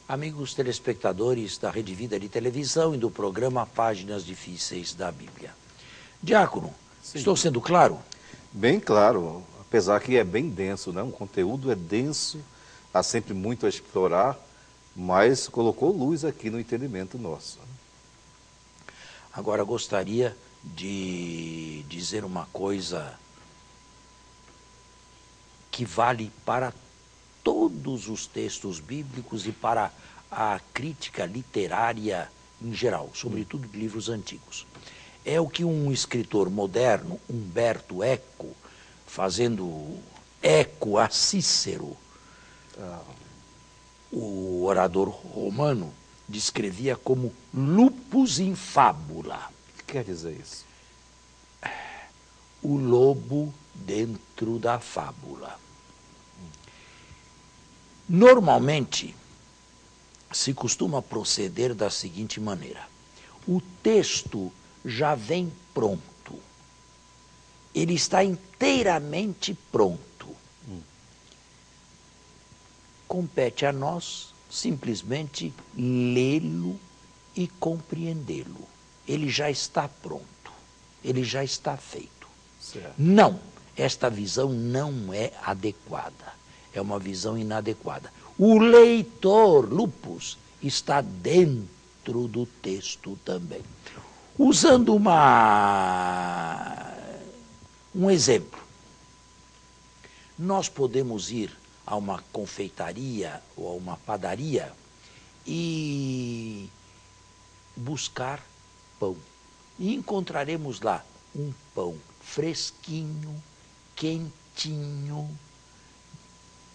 Amigos telespectadores da Rede Vida de Televisão e do programa Páginas Difíceis da Bíblia. Diácono, Sim. Estou sendo claro? Bem claro, apesar que é bem denso, né? O conteúdo é denso, há sempre muito a explorar, mas colocou luz aqui no entendimento nosso. Agora gostaria de dizer uma coisa que vale para todos os textos bíblicos e para a crítica literária em geral, sobretudo de livros antigos. É o que um escritor moderno, Umberto Eco, fazendo eco a Cícero, o orador romano, descrevia como lupus in fabula. O que quer dizer isso? O lobo dentro da fábula. Normalmente, se costuma proceder da seguinte maneira: o texto já vem pronto, ele está inteiramente pronto. Compete a nós simplesmente lê-lo e compreendê-lo. Ele já está pronto, ele já está feito. Certo. Não, esta visão não é adequada. É uma visão inadequada. O leitor, lupus, está dentro do texto também. Usando um exemplo, nós podemos ir a uma confeitaria ou a uma padaria e buscar pão. E encontraremos lá um pão fresquinho, quentinho,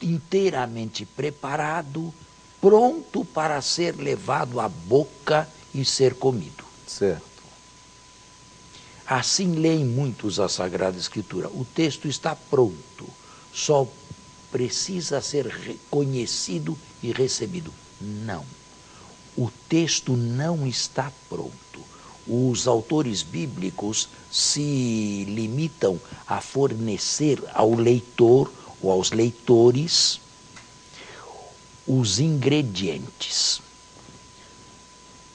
inteiramente preparado, pronto para ser levado à boca e ser comido. Certo. Assim leem muitos a Sagrada Escritura. O texto está pronto, só precisa ser reconhecido e recebido. Não. O texto não está pronto. Os autores bíblicos se limitam a fornecer ao leitor ou aos leitores os ingredientes.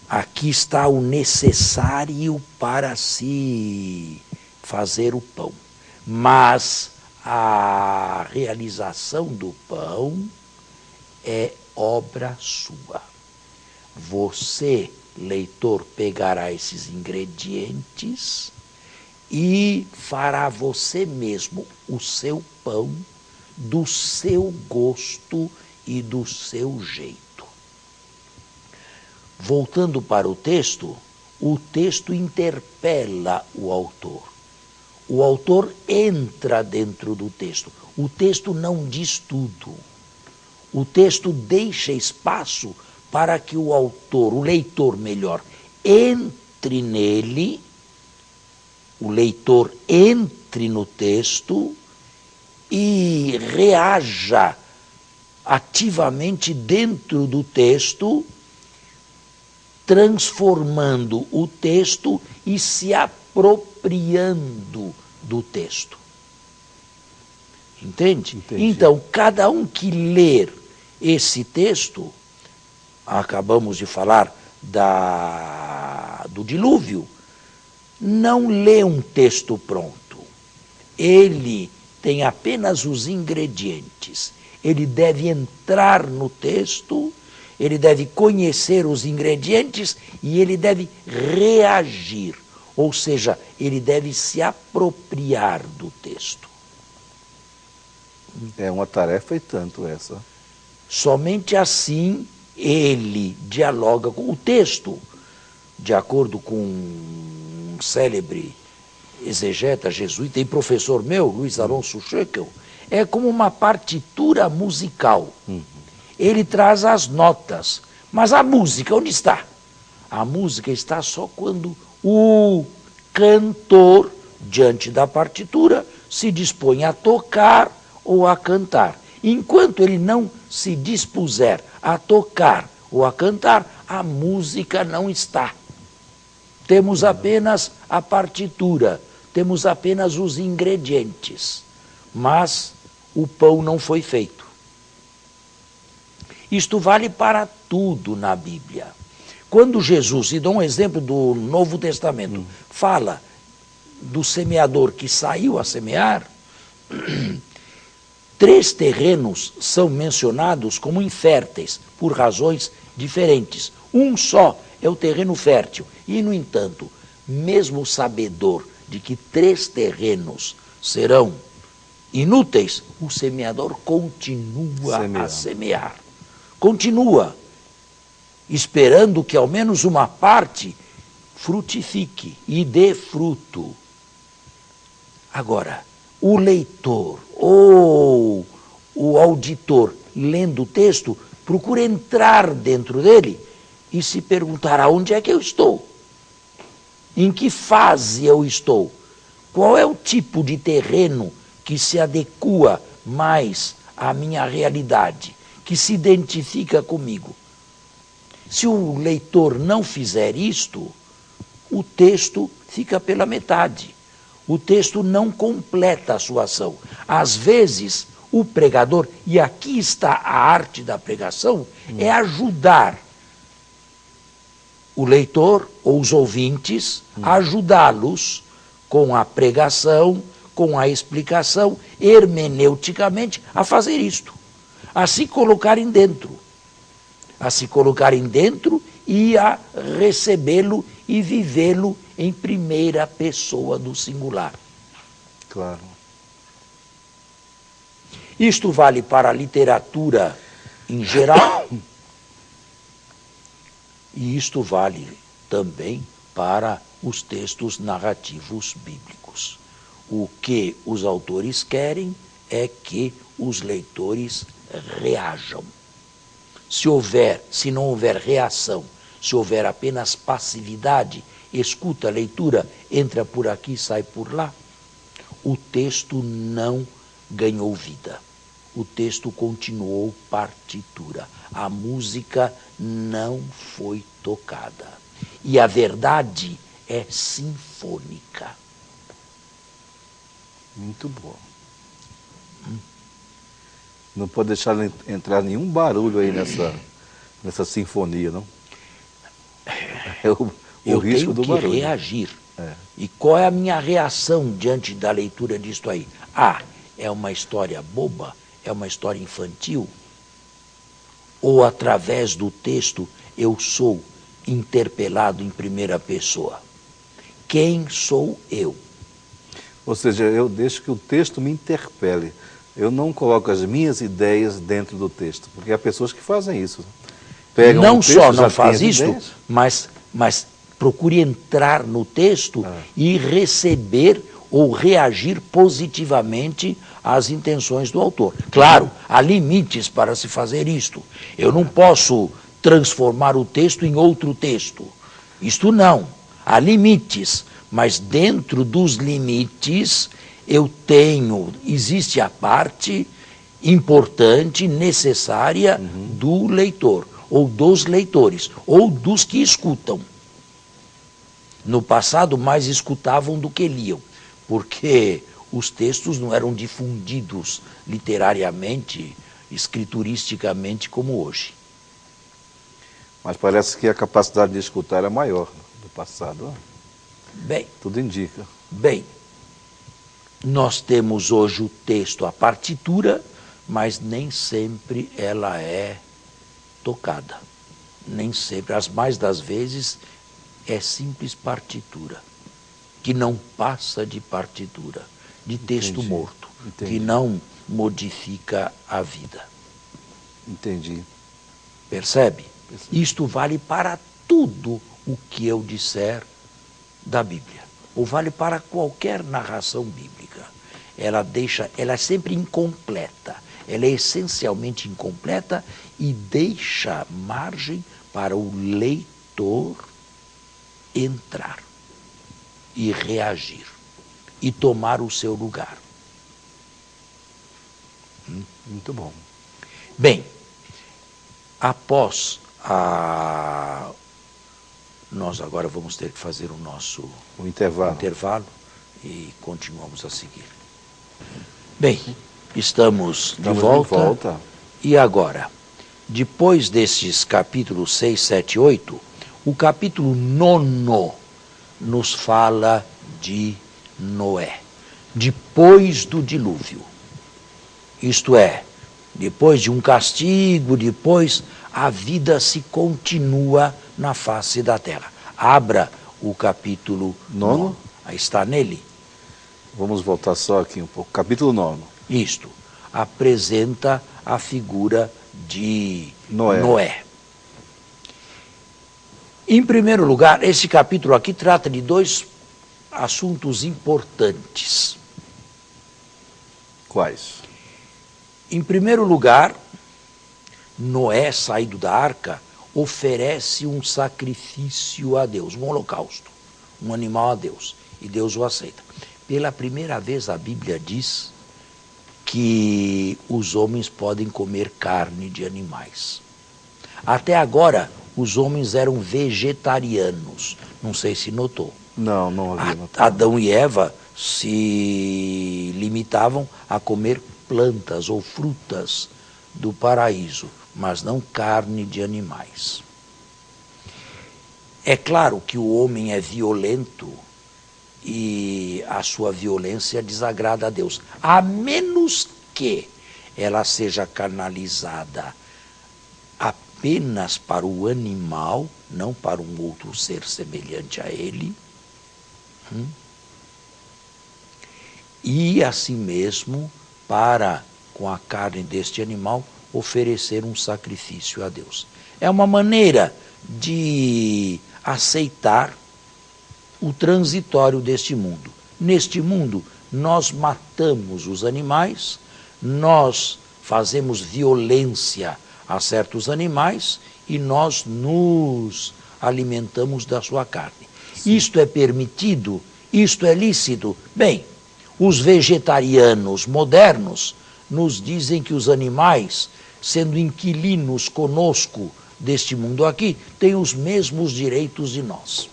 Aqui está o necessário para se fazer o pão. Mas a realização do pão é obra sua. Você, leitor, pegará esses ingredientes e fará você mesmo o seu pão do seu gosto e do seu jeito. Voltando para o texto interpela o autor. O autor entra dentro do texto. O texto não diz tudo. O texto deixa espaço para que o autor, o leitor melhor, entre nele, o leitor entre no texto e reaja ativamente dentro do texto, transformando o texto e se apropriando do texto. Entende? Entendi. Então, cada um que ler esse texto, acabamos de falar do dilúvio, não lê um texto pronto. Ele tem apenas os ingredientes. Ele deve entrar no texto, ele deve conhecer os ingredientes e ele deve reagir. Ou seja, ele deve se apropriar do texto. É uma tarefa e tanto essa. Somente assim ele dialoga com o texto, de acordo com um célebre exegeta jesuíta e professor meu, Luiz Alonso Schöckel, é como uma partitura musical. Ele traz as notas, mas a música onde está? A música está só quando o cantor, diante da partitura, se dispõe a tocar ou a cantar. Enquanto ele não se dispuser a tocar ou a cantar, a música não está. Temos apenas a partitura, temos apenas os ingredientes, mas o pão não foi feito. Isto vale para tudo na Bíblia. Quando Jesus, e dou um exemplo do Novo Testamento, fala do semeador que saiu a semear, 3 terrenos são mencionados como inférteis, por razões diferentes. Um só é o terreno fértil. E, no entanto, mesmo sabedor de que 3 terrenos serão inúteis, o semeador continua a semear. Continua, esperando que ao menos uma parte frutifique e dê fruto. Agora, o leitor ou o auditor lendo o texto procura entrar dentro dele e se perguntar: aonde é que eu estou? Em que fase eu estou? Qual é o tipo de terreno que se adequa mais à minha realidade, que se identifica comigo? Se o leitor não fizer isto, o texto fica pela metade. O texto não completa a sua ação. Às vezes, o pregador, e aqui está a arte da pregação, é ajudar o leitor ou os ouvintes, ajudá-los com a pregação, com a explicação, hermeneuticamente, a fazer isto. A se colocarem dentro. A se colocarem dentro e a recebê-lo e vivê-lo em primeira pessoa do singular. Claro. Isto vale para a literatura em geral e isto vale também para os textos narrativos bíblicos. O que os autores querem é que os leitores reajam. Se não houver reação, se houver apenas passividade, escuta, leitura, entra por aqui, sai por lá, o texto não ganhou vida. O texto continuou partitura. A música não foi tocada. E a verdade é sinfônica. Muito bom. Não pode deixar entrar nenhum barulho aí nessa sinfonia, não? É o risco do barulho. Eu tenho que reagir. E qual é a minha reação diante da leitura disto aí? É uma história boba? É uma história infantil? Ou através do texto eu sou interpelado em primeira pessoa? Quem sou eu? Ou seja, eu deixo que o texto me interpele. Eu não coloco as minhas ideias dentro do texto, porque há pessoas que fazem isso. Pegam não o texto, só não faz isto, ideias, mas procure entrar no texto e receber ou reagir positivamente às intenções do autor. Claro, há limites para se fazer isto. Eu não posso transformar o texto em outro texto. Isto não. Há limites, mas dentro dos limites existe a parte importante, necessária do leitor, ou dos leitores, ou dos que escutam. No passado, mais escutavam do que liam, porque os textos não eram difundidos literariamente, escrituristicamente, como hoje. Mas parece que a capacidade de escutar é maior do passado. Bem, tudo indica. Bem, nós temos hoje o texto, a partitura, mas nem sempre ela é tocada. Nem sempre, as mais das vezes, é simples partitura, que não passa de partitura, de texto morto, que não modifica a vida. Entendi. Percebe? Isto vale para tudo o que eu disser da Bíblia, ou vale para qualquer narração bíblica. Ela é sempre incompleta, ela é essencialmente incompleta e deixa margem para o leitor entrar e reagir e tomar o seu lugar. Muito bom. Bem, após nós agora vamos ter que fazer o nosso intervalo e continuamos a seguir. Bem, estamos de volta. E agora, depois desses capítulos 6, 7 e 8, o capítulo 9 nos fala de Noé, depois do dilúvio. Isto é, depois de um castigo, depois a vida se continua na face da terra. Abra o capítulo 9. Aí está nele. Vamos voltar só aqui um pouco. Capítulo 9. Isto apresenta a figura de Noé. Em primeiro lugar, esse capítulo aqui trata de dois assuntos importantes. Quais? Em primeiro lugar, Noé, saído da arca, oferece um sacrifício a Deus, um holocausto, um animal a Deus, e Deus o aceita. Pela primeira vez a Bíblia diz que os homens podem comer carne de animais. Até agora, os homens eram vegetarianos, não sei se notou. Não havia notado. Adão e Eva se limitavam a comer plantas ou frutas do paraíso, mas não carne de animais. É claro que o homem é violento e a sua violência desagrada a Deus, a menos que ela seja canalizada apenas para o animal, não para um outro ser semelhante a ele, e assim mesmo para, com a carne deste animal, oferecer um sacrifício a Deus. É uma maneira de aceitar o transitório deste mundo. Neste mundo, nós matamos os animais, nós fazemos violência a certos animais e nós nos alimentamos da sua carne. Sim. Isto é permitido? Isto é lícito? Bem, os vegetarianos modernos nos dizem que os animais, sendo inquilinos conosco deste mundo aqui, têm os mesmos direitos de nós.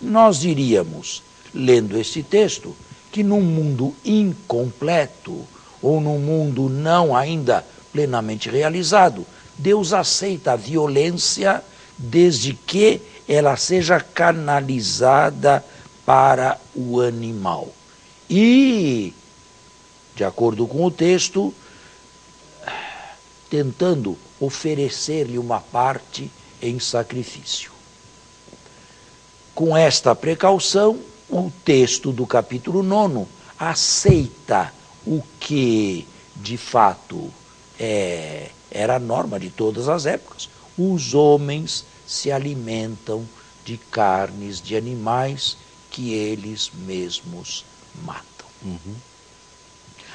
Nós diríamos, lendo este texto, que num mundo incompleto, ou num mundo não ainda plenamente realizado, Deus aceita a violência desde que ela seja canalizada para o animal. E, de acordo com o texto, tentando oferecer-lhe uma parte em sacrifício. Com esta precaução, o texto do capítulo 9 aceita o que, de fato, era a norma de todas as épocas. Os homens se alimentam de carnes de animais que eles mesmos matam.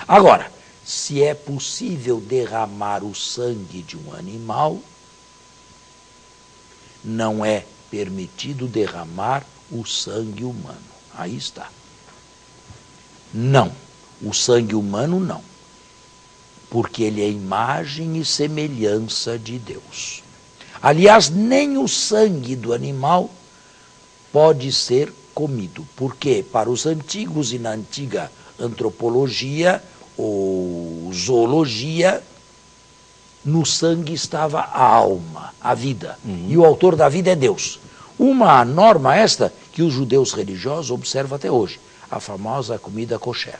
Agora, se é possível derramar o sangue de um animal, não é permitido derramar o sangue humano. Aí está. Não, o sangue humano não, porque ele é imagem e semelhança de Deus. Aliás, nem o sangue do animal pode ser comido, porque para os antigos e na antiga antropologia ou zoologia, no sangue estava a alma, a vida, e o autor da vida é Deus. Uma norma esta que os judeus religiosos observam até hoje, a famosa comida kosher.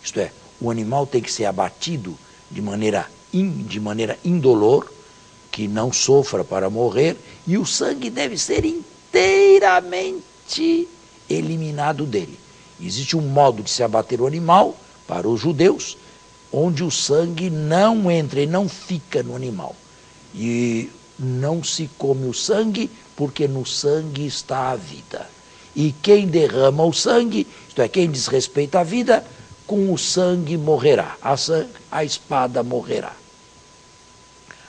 Isto é, o animal tem que ser abatido de maneira indolor, que não sofra para morrer, e o sangue deve ser inteiramente eliminado dele. Existe um modo de se abater o animal, para os judeus, onde o sangue não entra e não fica no animal. E não se come o sangue, porque no sangue está a vida. E quem derrama o sangue, isto é, quem desrespeita a vida, com o sangue morrerá, a espada morrerá.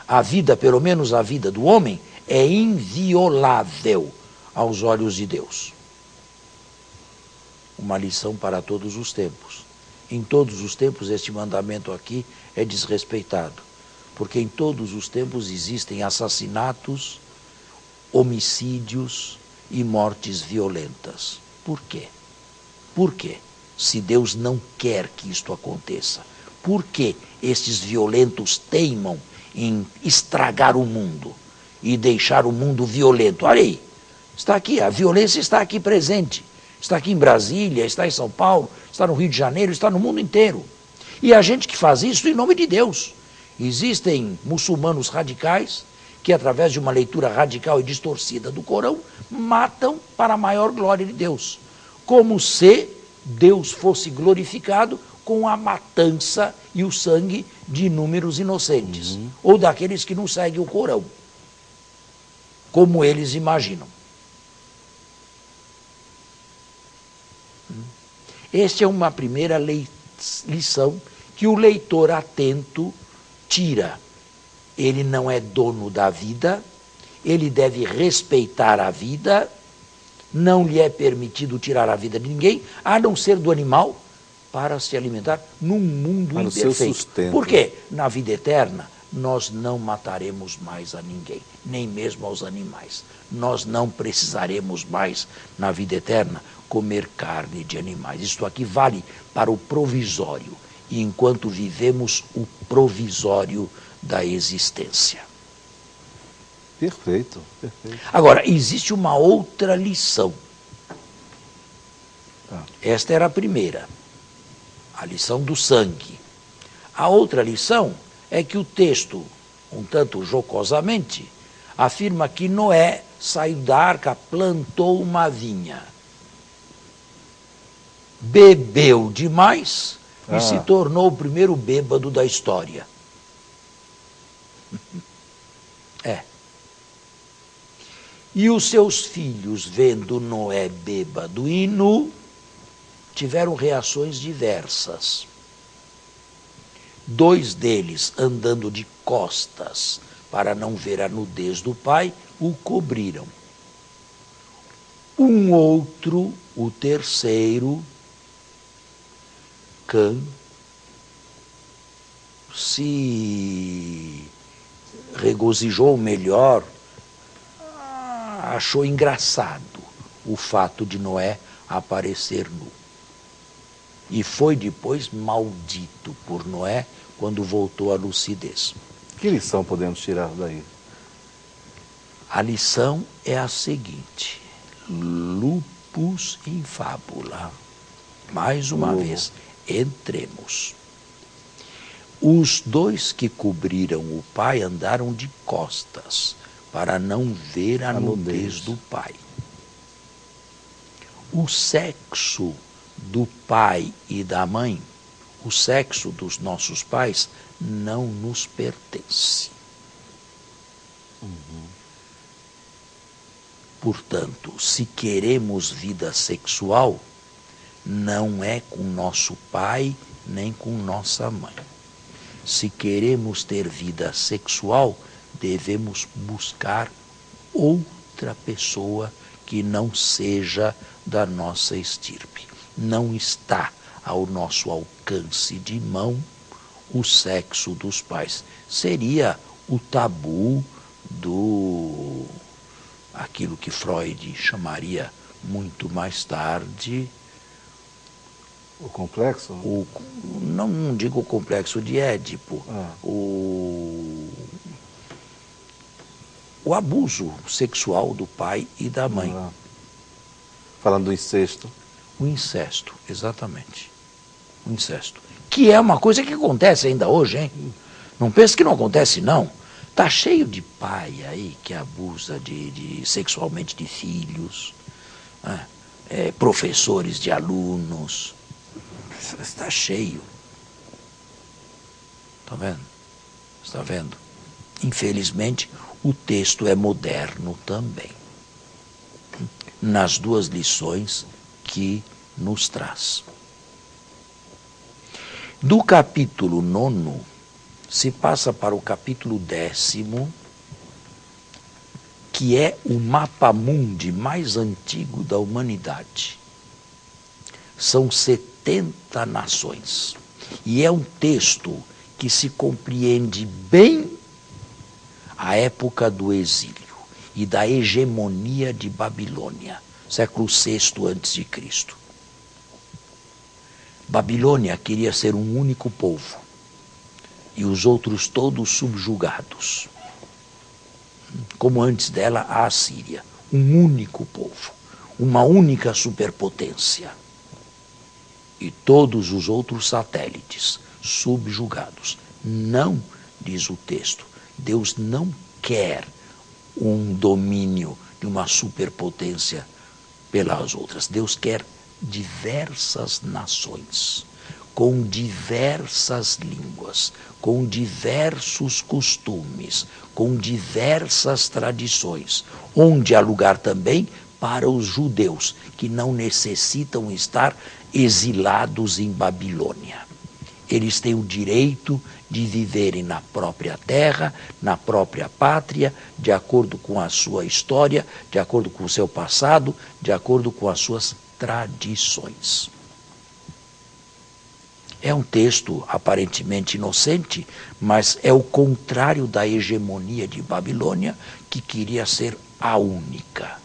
A vida, pelo menos a vida do homem, é inviolável aos olhos de Deus. Uma lição para todos os tempos. Em todos os tempos este mandamento aqui é desrespeitado, porque em todos os tempos existem assassinatos, homicídios e mortes violentas. Por quê? Por quê? Se Deus não quer que isto aconteça, por que estes violentos teimam em estragar o mundo e deixar o mundo violento. Olha aí, está aqui, a violência está aqui presente. Está aqui em Brasília, está em São Paulo, está no Rio de Janeiro, está no mundo inteiro. E a gente que faz isso em nome de Deus. Existem muçulmanos radicais que, através de uma leitura radical e distorcida do Corão, matam para a maior glória de Deus. Como se Deus fosse glorificado com a matança e o sangue de inúmeros inocentes. Ou daqueles que não seguem o Corão. Como eles imaginam. Esta é uma primeira lição que o leitor atento tira. Ele não é dono da vida, ele deve respeitar a vida, não lhe é permitido tirar a vida de ninguém, a não ser do animal, para se alimentar num mundo para imperfeito. O seu sustento. Por quê? Na vida eterna, nós não mataremos mais a ninguém, nem mesmo aos animais. Nós não precisaremos mais, na vida eterna, comer carne de animais. Isto aqui vale para o provisório, e enquanto vivemos o provisório da existência. Perfeito, perfeito. Agora, existe uma outra lição. Esta era a primeira, a lição do sangue. A outra lição é que o texto, um tanto jocosamente, afirma que Noé saiu da arca, plantou uma vinha, bebeu demais e se tornou o primeiro bêbado da história. E os seus filhos, vendo Noé bêbado e nu, tiveram reações diversas. 2 deles, andando de costas para não ver a nudez do pai, o cobriram. Um outro, o terceiro, Cã, se regozijou melhor, achou engraçado o fato de Noé aparecer nu. E foi depois maldito por Noé quando voltou à lucidez. Que lição podemos tirar daí? A lição é a seguinte: lupus in fábula. Mais uma vez, entremos. Os 2 que cobriram o pai andaram de costas para não ver a nudez do pai. O sexo do pai e da mãe, o sexo dos nossos pais, não nos pertence. Portanto, se queremos vida sexual, não é com nosso pai nem com nossa mãe. Se queremos ter vida sexual, devemos buscar outra pessoa que não seja da nossa estirpe. Não está ao nosso alcance de mão o sexo dos pais. Seria o tabu do aquilo que Freud chamaria muito mais tarde o complexo? Não digo o complexo de Édipo, o abuso sexual do pai e da mãe. Falando do incesto. O incesto, exatamente. O incesto. Que é uma coisa que acontece ainda hoje, hein? Não pense que não acontece, não. Está cheio de pai aí que abusa sexualmente de filhos, professores de alunos. Está cheio. Está vendo? Está vendo? Infelizmente, o texto é moderno também. Nas 2 lições que nos traz. Do capítulo 9, se passa para o capítulo 10º, que é o mapa mundi mais antigo da humanidade. São 70 nações. E é um texto que se compreende bem a época do exílio e da hegemonia de Babilônia, século VI a.C. Babilônia queria ser um único povo. e os outros todos subjugados. Como antes dela a Assíria, um único povo, uma única superpotência. E todos os outros satélites subjugados. Não, diz o texto, Deus não quer um domínio de uma superpotência pelas outras. Deus quer diversas nações, com diversas línguas, com diversos costumes, com diversas tradições, onde há lugar também para os judeus, que não necessitam estar exilados em Babilônia. Eles têm o direito de viverem na própria terra, na própria pátria, de acordo com a sua história, de acordo com o seu passado, de acordo com as suas tradições. É um texto aparentemente inocente, mas é o contrário da hegemonia de Babilônia, que queria ser a única.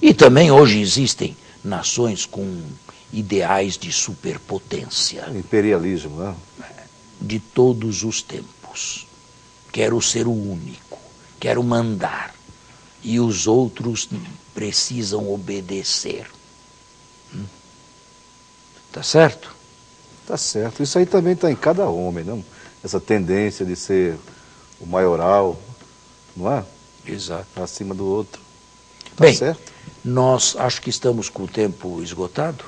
E também hoje existem nações com ideais de superpotência. Imperialismo, né? De todos os tempos. Quero ser o único, quero mandar, e os outros precisam obedecer. Tá certo? Tá certo. Isso aí também está em cada homem, não? Essa tendência de ser o maioral, não é? Exato. Acima do outro. Tá Bem, certo? nós acho que estamos com o tempo esgotado.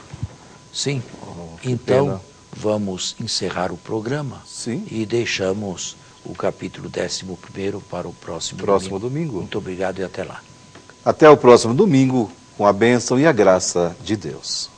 Sim. Que Então, pena. vamos encerrar o programa. Sim. E deixamos o capítulo 11º para o próximo domingo. Muito obrigado e até lá. Até o próximo domingo, com a bênção e a graça de Deus.